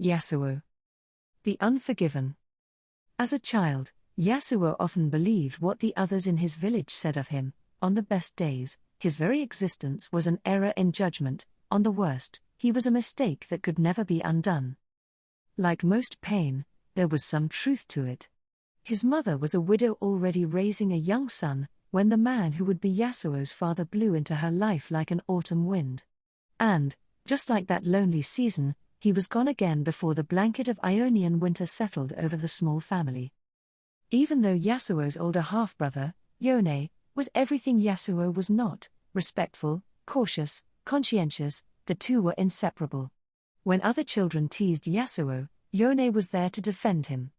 Yasuo, the unforgiven. As a child, Yasuo often believed what the others in his village said of him. On the best days, his very existence was an error in judgment; on the worst, he was a mistake that could never be undone. Like most pain, there was some truth to it. His mother was a widow already raising a young son, when the man who would be Yasuo's father blew into her life like an autumn wind. And, just like that lonely season, he was gone again before the blanket of Ionian winter settled over the small family. Even though Yasuo's older half-brother, Yone, was everything Yasuo was not, respectful, cautious, conscientious, the two were inseparable. When other children teased Yasuo, Yone was there to defend him.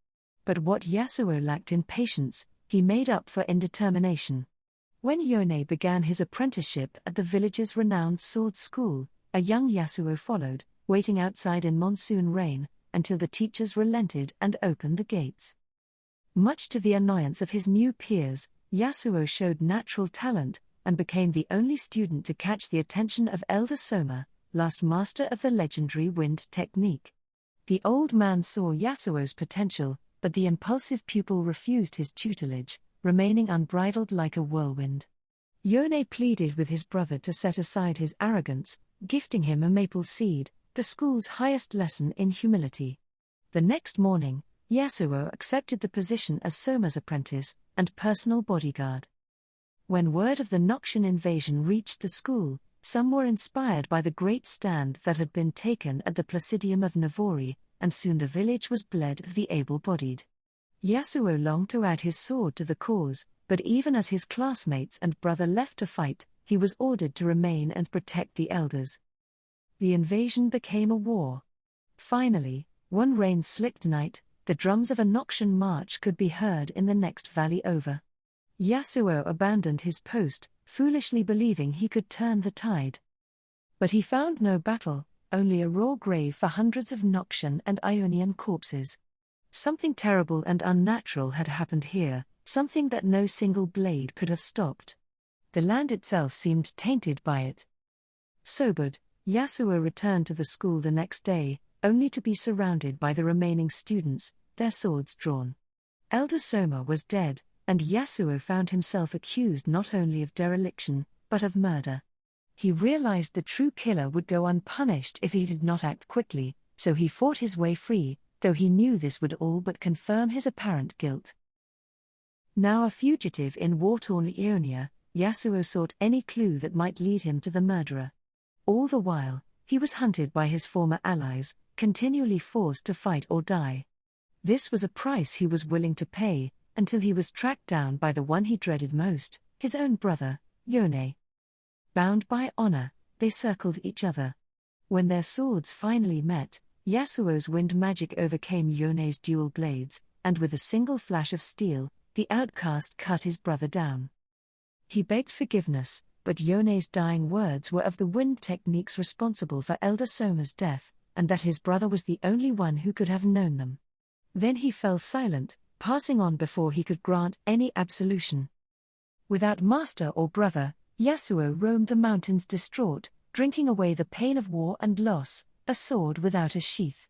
But what Yasuo lacked in patience, he made up for in determination. When Yone began his apprenticeship at the village's renowned sword school, a young Yasuo followed, waiting outside in monsoon rain, until the teachers relented and opened the gates. Much to the annoyance of his new peers, Yasuo showed natural talent, and became the only student to catch the attention of Elder Soma, last master of the legendary wind technique. The old man saw Yasuo's potential, but the impulsive pupil refused his tutelage, remaining unbridled like a whirlwind. Yone pleaded with his brother to set aside his arrogance, gifting him a maple seed, the school's highest lesson in humility. The next morning, Yasuo accepted the position as Soma's apprentice and personal bodyguard. When word of the Noxian invasion reached the school, some were inspired by the great stand that had been taken at the Placidium of Navori, and soon the village was bled of the able-bodied. Yasuo longed to add his sword to the cause, but even as his classmates and brother left to fight, he was ordered to remain and protect the elders. The invasion became a war. Finally, one rain-slicked night, the drums of a Noxian march could be heard in the next valley over. Yasuo abandoned his post, foolishly believing he could turn the tide. But he found no battle, only a raw grave for hundreds of Noxian and Ionian corpses. Something terrible and unnatural had happened here, something that no single blade could have stopped. The land itself seemed tainted by it. Sobered, Yasuo returned to the school the next day, only to be surrounded by the remaining students, their swords drawn. Elder Soma was dead, and Yasuo found himself accused not only of dereliction, but of murder. He realized the true killer would go unpunished if he did not act quickly, so he fought his way free, though he knew this would all but confirm his apparent guilt. Now a fugitive in war-torn Ionia, Yasuo sought any clue that might lead him to the murderer. All the while, he was hunted by his former allies, continually forced to fight or die. This was a price he was willing to pay, until he was tracked down by the one he dreaded most, his own brother, Yone. Bound by honor, they circled each other. When their swords finally met, Yasuo's wind magic overcame Yone's dual blades, and with a single flash of steel, the outcast cut his brother down. He begged forgiveness, but Yone's dying words were of the wind techniques responsible for Elder Soma's death, and that his brother was the only one who could have known them. Then he fell silent, passing on before he could grant any absolution. Without master or brother, Yasuo roamed the mountains distraught, drinking away the pain of war and loss, a sword without a sheath.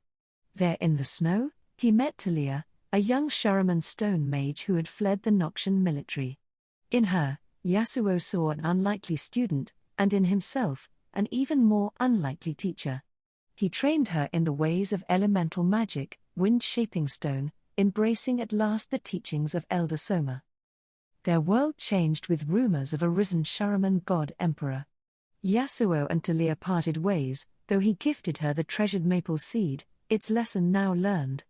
There in the snow, he met Talia, a young Sharaman stone mage who had fled the Noxian military. In her, Yasuo saw an unlikely student, and in himself, an even more unlikely teacher. He trained her in the ways of elemental magic, wind-shaping stone, embracing at last the teachings of Elder Soma. Their world changed with rumors of a risen Sharaman god-emperor. Yasuo and Talia parted ways, though he gifted her the treasured maple seed, its lesson now learned.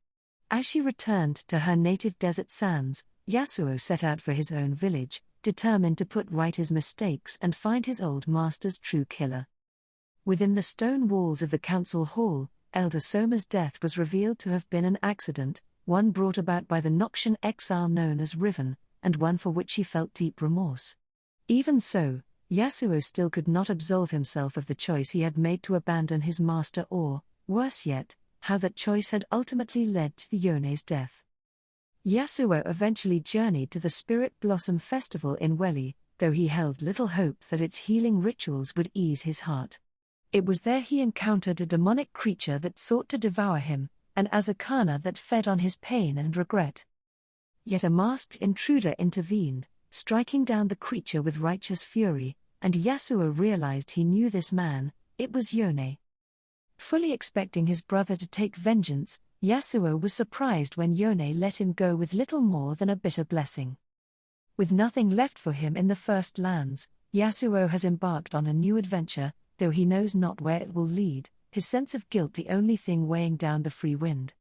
As she returned to her native desert sands, Yasuo set out for his own village, determined to put right his mistakes and find his old master's true killer. Within the stone walls of the council hall, Elder Soma's death was revealed to have been an accident, one brought about by the Noxian exile known as Riven, and one for which he felt deep remorse. Even so, Yasuo still could not absolve himself of the choice he had made to abandon his master or, worse yet, how that choice had ultimately led to Yone's death. Yasuo eventually journeyed to the Spirit Blossom Festival in Welly, though he held little hope that its healing rituals would ease his heart. It was there he encountered a demonic creature that sought to devour him, and Azakana that fed on his pain and regret. Yet a masked intruder intervened, striking down the creature with righteous fury, and Yasuo realized he knew this man. It was Yone. Fully expecting his brother to take vengeance, Yasuo was surprised when Yone let him go with little more than a bitter blessing. With nothing left for him in the First Lands, Yasuo has embarked on a new adventure, though he knows not where it will lead, his sense of guilt the only thing weighing down the free wind.